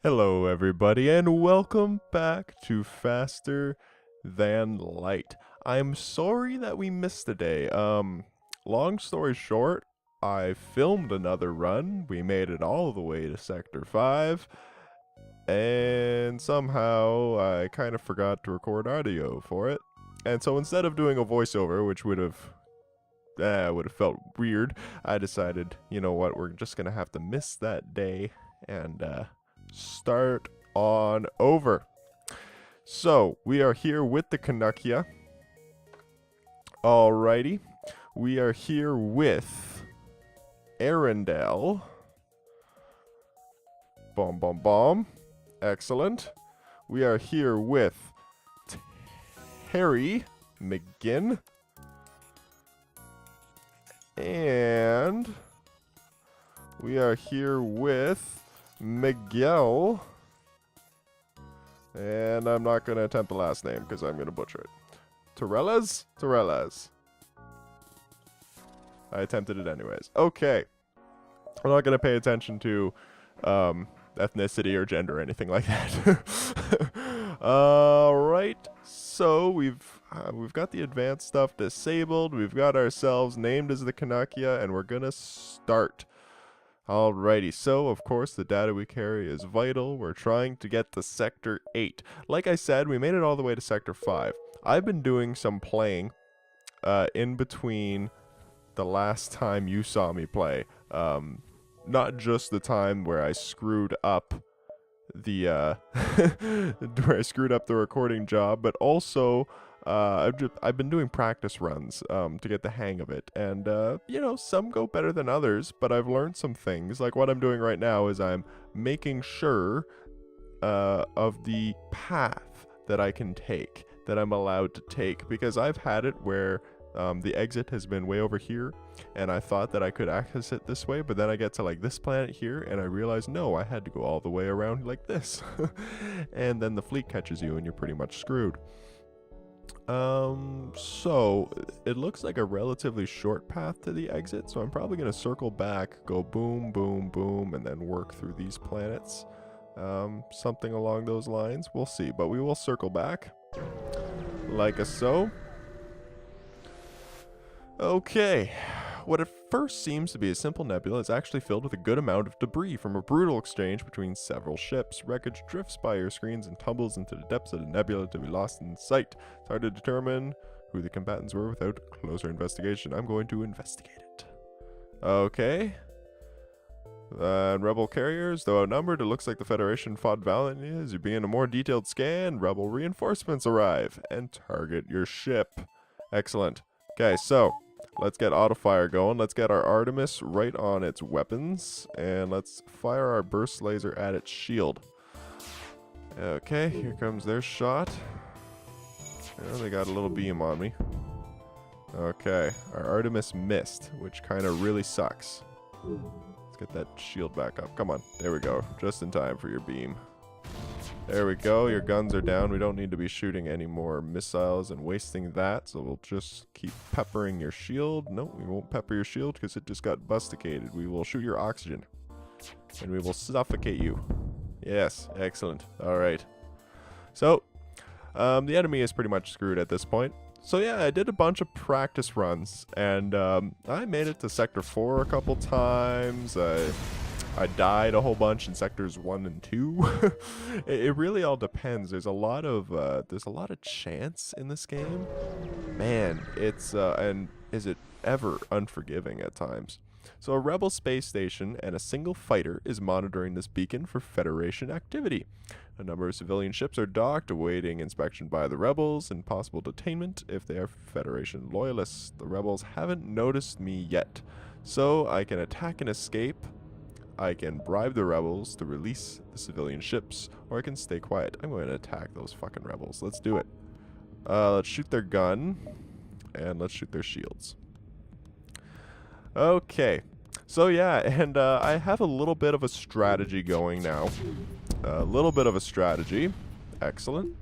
Hello, everybody, and welcome back to Faster Than Light. I'm sorry that we missed a day. Long story short, I filmed another run. We made it all the way to Sector 5, and somehow I kind of forgot to record audio for it. And so instead of doing a voiceover, which would have felt weird, I decided, you know what, we're just gonna have to miss that day and start on over. So we are here with the Canuckia. Alrighty, we are here with Arendelle. Bomb, bomb, bomb. Excellent. We are here with Terry McGinn. And we are here with Miguel. And I'm not going to attempt the last name because I'm going to butcher it. Torellas? Torellas. I attempted it anyways. Okay. I'm not going to pay attention to ethnicity or gender or anything like that. Alright. So we've got the advanced stuff disabled. We've got ourselves named as the Canuckia, and we're going to start. Alrighty, so of course the data we carry is vital. We're trying to get to Sector 8. Like I said, we made it all the way to Sector 5. I've been doing some playing in between the last time you saw me play. Not just the time where I screwed up the where I screwed up the recording job, but also I've been doing practice runs to get the hang of it, and you know, some go better than others, but I've learned some things. Like what I'm doing right now is I'm making sure of the path that I can take, that I'm allowed to take, because I've had it where the exit has been way over here, and I thought that I could access it this way, but then I get to like this planet here, and I realize, no, I had to go all the way around like this. And then the fleet catches you, and you're pretty much screwed. So it looks like a relatively short path to the exit, so I'm probably going to circle back, go boom, boom, boom, and then work through these planets. Something along those lines. We'll see, but we will circle back. Like a so. Okay, what at first seems to be a simple nebula is actually filled with a good amount of debris from a brutal exchange between several ships. Wreckage drifts by your screens and tumbles into the depths of the nebula to be lost in sight. It's hard to determine who the combatants were without closer investigation. I'm going to investigate it. Okay. Rebel carriers, though outnumbered, it looks like the Federation fought valiantly. As you begin a more detailed scan, Rebel reinforcements arrive and target your ship. Excellent. Okay, so let's get autofire going. Let's get our Artemis right on its weapons, and let's fire our burst laser at its shield. Okay, here comes their shot. Oh, they got a little beam on me. Okay, our Artemis missed, which kind of really sucks. Let's get that shield back up. Come on, there we go. Just in time for your beam. There we go, your guns are down. We don't need to be shooting any more missiles and wasting that, so we'll just keep peppering your shield. No, we won't pepper your shield because it just got busticated. We will shoot your oxygen, and we will suffocate you. Yes, excellent. Alright. So, the enemy is pretty much screwed at this point. So yeah, I did a bunch of practice runs, and I made it to Sector 4 a couple times. I died a whole bunch in sectors 1 and 2. It really all depends. There's a lot of chance in this game. Man, it's and is it ever unforgiving at times. So a rebel space station and a single fighter is monitoring this beacon for Federation activity. A number of civilian ships are docked, awaiting inspection by the rebels and possible detainment if they are Federation loyalists. The rebels haven't noticed me yet, so I can attack and escape. I can bribe the rebels to release the civilian ships, or I can stay quiet. I'm going to attack those fucking rebels. Let's do it. Let's shoot their gun, and let's shoot their shields. Okay. So yeah, and I have a little bit of a strategy going now. A little bit of a strategy. Excellent.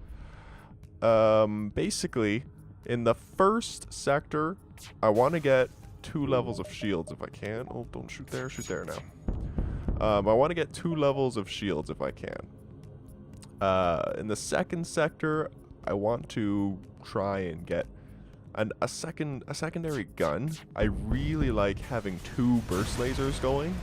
Basically, in the first sector, I want to get 2 levels of shields if I can. Oh, don't shoot there. Shoot there now. I want to get 2 levels of shields if I can. In the second sector, I want to try and get a secondary gun. I really like having 2 burst lasers going.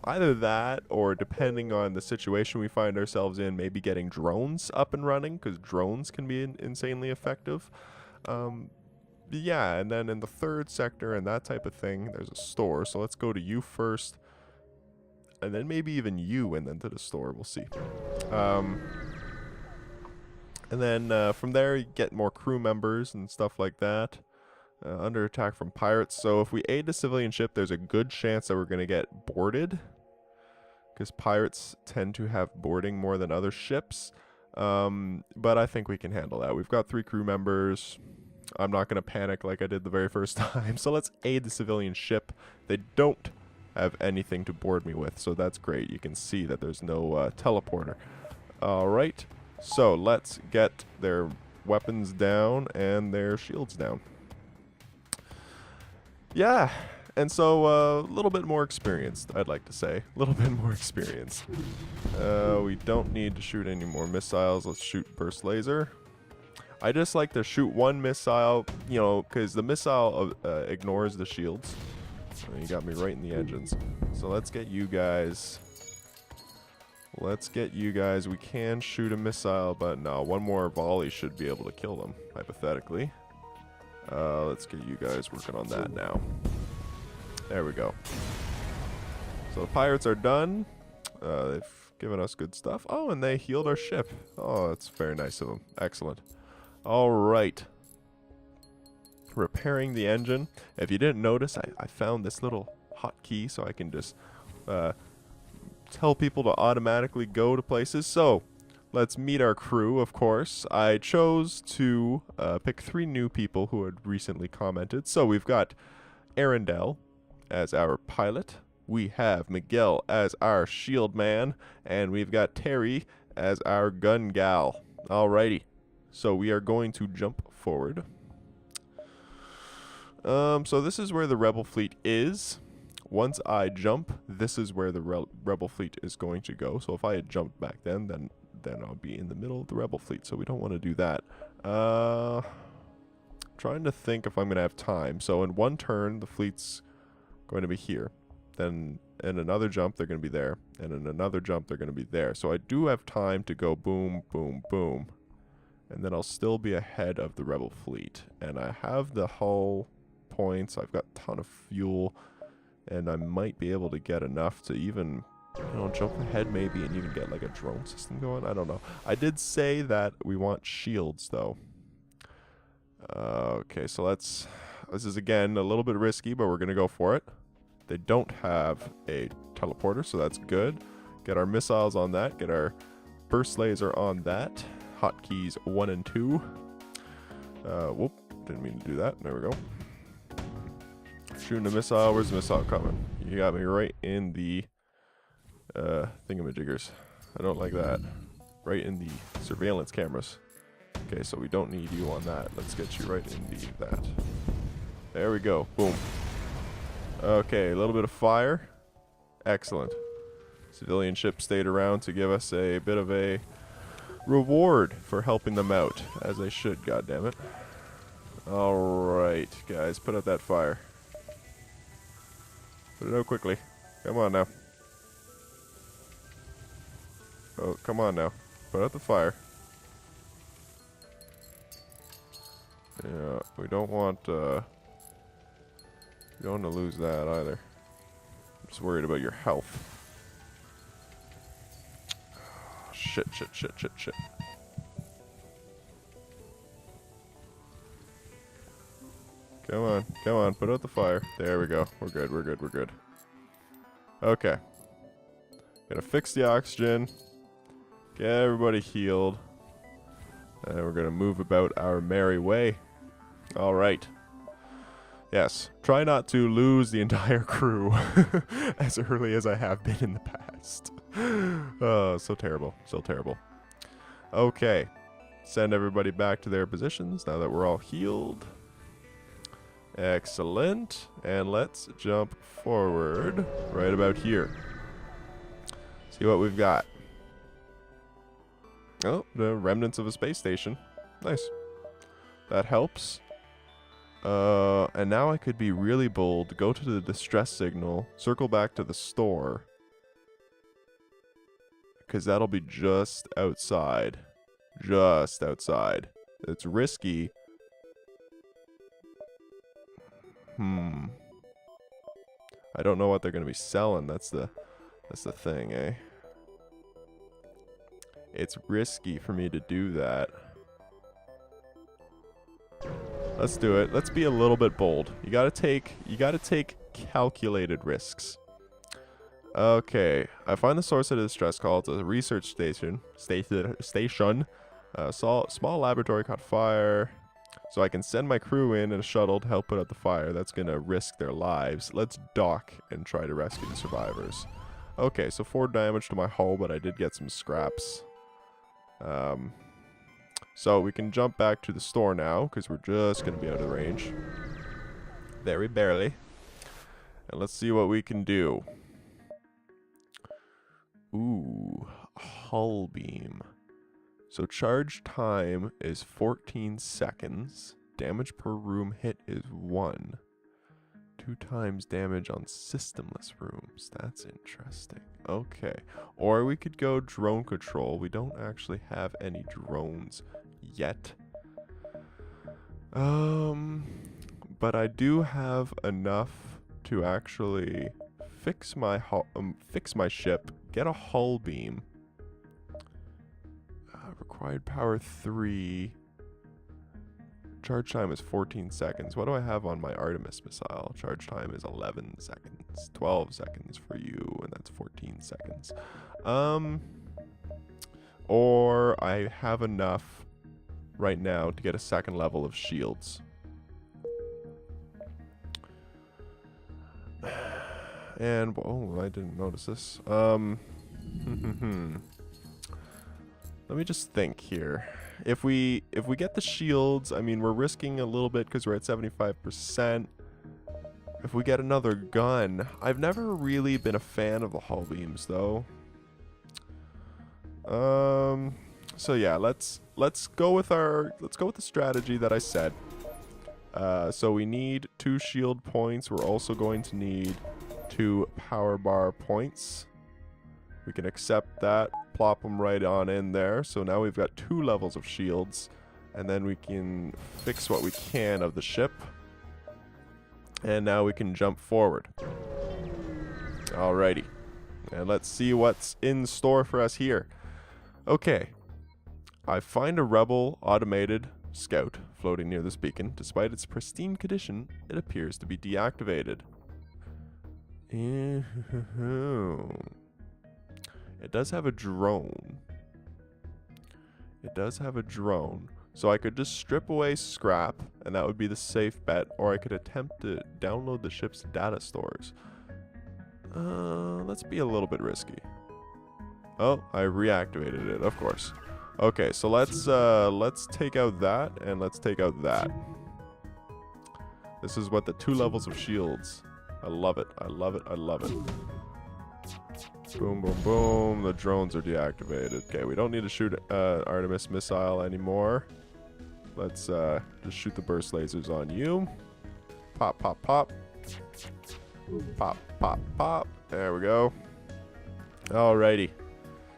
Either that, or depending on the situation we find ourselves in, maybe getting drones up and running, because drones can be insanely effective. Yeah, and then in the third sector and that type of thing, there's a store. So let's go to you first, and then maybe even you, and then to the store. We'll see. And then from there, you get more crew members and stuff like that. Under attack from pirates. So if we aid the civilian ship, there's a good chance that we're going to get boarded, because pirates tend to have boarding more than other ships. But I think we can handle that. We've got 3 crew members. I'm not going to panic like I did the very first time. So let's aid the civilian ship. They don't have anything to board me with, so that's great. You can see that there's no teleporter. Alright, so let's get their weapons down and their shields down. Yeah, and so a little bit more experienced, I'd like to say. A little bit more experienced. We don't need to shoot any more missiles. Let's shoot burst laser. I just like to shoot 1 missile, you know, because the missile ignores the shields. You got me right in the engines. So let's get you guys. Let's get you guys. We can shoot a missile, but no, 1 more volley should be able to kill them, hypothetically. Let's get you guys working on that now. There we go. So the pirates are done. They've given us good stuff. Oh, and they healed our ship. Oh, that's very nice of them. Excellent. All right. Repairing the engine. If you didn't notice, I found this little hotkey so I can just tell people to automatically go to places. So let's meet our crew, of course. I chose to pick 3 new people who had recently commented. So we've got Arendelle as our pilot. We have Miguel as our shield man. And we've got Terry as our gun gal. Alrighty. So we are going to jump forward. So this is where the rebel fleet is. Once I jump, this is where the rebel fleet is going to go. So if I had jumped back then I'll be in the middle of the rebel fleet, so we don't want to do that. Trying to think if I'm going to have time. So in 1 turn, the fleet's going to be here. Then in another jump, they're going to be there. And in another jump, they're going to be there. So I do have time to go boom, boom, boom. And then I'll still be ahead of the rebel fleet. And I have the hull points. I've got a ton of fuel. And I might be able to get enough to even, you know, jump ahead maybe and even get like a drone system going. I don't know. I did say that we want shields though. Okay, so this is again a little bit risky, but we're going to go for it. They don't have a teleporter, so that's good. Get our missiles on that. Get our burst laser on that. Hotkeys 1 and 2. Whoop, didn't mean to do that. There we go. Shooting a missile. Where's the missile coming? You got me right in the thingamajiggers. I don't like that. Right in the surveillance cameras. Okay, so we don't need you on that. Let's get you right in that. There we go. Boom. Okay, a little bit of fire. Excellent. Civilian ship stayed around to give us a bit of a reward for helping them out, as they should, goddammit. Alright, guys, put out that fire. Put it out quickly. Come on now. Oh, come on now. Put out the fire. Yeah, we don't want to lose that either. I'm just worried about your health. Shit. Come on, put out the fire. There we go. We're good. Okay. Gonna fix the oxygen. Get everybody healed. And we're gonna move about our merry way. Alright. Yes. Try not to lose the entire crew as early as I have been in the past. Oh, so terrible. Okay. Send everybody back to their positions now that we're all healed. Excellent. And let's jump forward right about here. See what we've got. Oh, the remnants of a space station. Nice. That helps. And now I could be really bold, go to the distress signal, circle back to the store. Because that'll be just outside. Just outside. It's risky. I don't know what they're going to be selling. That's the thing, eh? It's risky for me to do that. Let's do it. Let's be a little bit bold. You gotta take calculated risks. Okay, I find the source of the distress call. It's a research station. Small laboratory caught fire. So I can send my crew in a shuttle to help put out the fire. That's gonna risk their lives. Let's dock and try to rescue the survivors. Okay, so 4 damage to my hull, but I did get some scraps. So we can jump back to the store now, because we're just going to be out of range. Very barely. And let's see what we can do. Ooh, hull beam. So charge time is 14 seconds. Damage per room hit is 1. 2 times damage on systemless rooms. That's interesting. Okay. Or we could go drone control. We don't actually have any drones yet. But I do have enough to actually fix my ship, get a hull beam. Required power 3. Charge time is 14 seconds. What do I have on my Artemis missile? Charge time is 11 seconds. 12 seconds for you, and that's 14 seconds. Or I have enough right now to get a second level of shields. And, oh, I didn't notice this. Let me just think here. If we get the shields, I mean, we're risking a little bit because we're at 75%. If we get another gun, I've never really been a fan of the hull beams, though. So yeah, let's go with the strategy that I said. So we need 2 shield points. We're also going to need 2 power bar points. We can accept that, plop them right on in there. So now we've got 2 levels of shields, and then we can fix what we can of the ship. And now we can jump forward. Alrighty. And let's see what's in store for us here. Okay. I find a rebel automated scout floating near this beacon. Despite its pristine condition, it appears to be deactivated. It does have a drone. It does have a drone. So I could just strip away scrap, and that would be the safe bet, or I could attempt to download the ship's data stores. Let's be a little bit risky. Oh, I reactivated it, of course. Okay, so let's take out that, and let's take out that. This is what the 2 levels of shields. I love it. I love it. I love it. Boom, boom, boom. The drones are deactivated. Okay, we don't need to shoot Artemis missile anymore. Let's just shoot the burst lasers on you. Pop, pop, pop. Pop, pop, pop. There we go. Alrighty.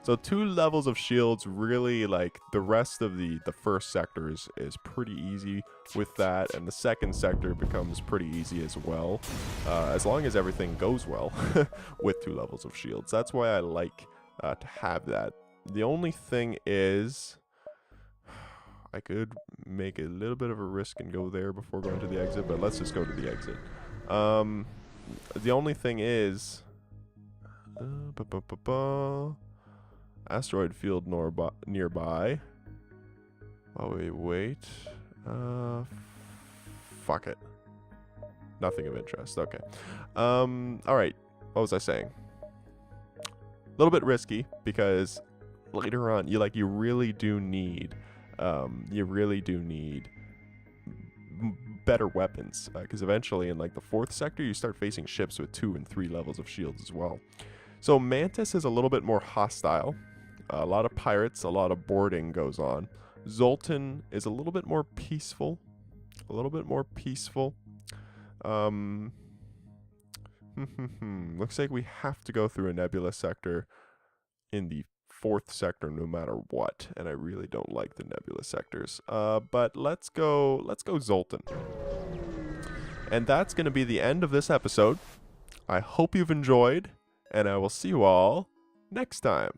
So 2 levels of shields, really, like, the rest of the first sector is pretty easy with that, and the second sector becomes pretty easy as well, as long as everything goes well with 2 levels of shields. That's why I like to have that. The only thing is, I could make a little bit of a risk and go there before going to the exit, but let's just go to the exit. The only thing is... asteroid field nearby. While we wait. Fuck it. Nothing of interest. Okay. Alright. What was I saying? A little bit risky because later on you really do need better weapons, because eventually in like the 4th sector you start facing ships with 2 and 3 levels of shields as well. So Mantis is a little bit more hostile. A lot of pirates, a lot of boarding goes on. Zoltan is a little bit more peaceful. A little bit more peaceful. Looks like we have to go through a nebula sector in the 4th sector no matter what, and I really don't like the nebula sectors. But let's go Zoltan. And that's going to be the end of this episode. I hope you've enjoyed, and I will see you all next time.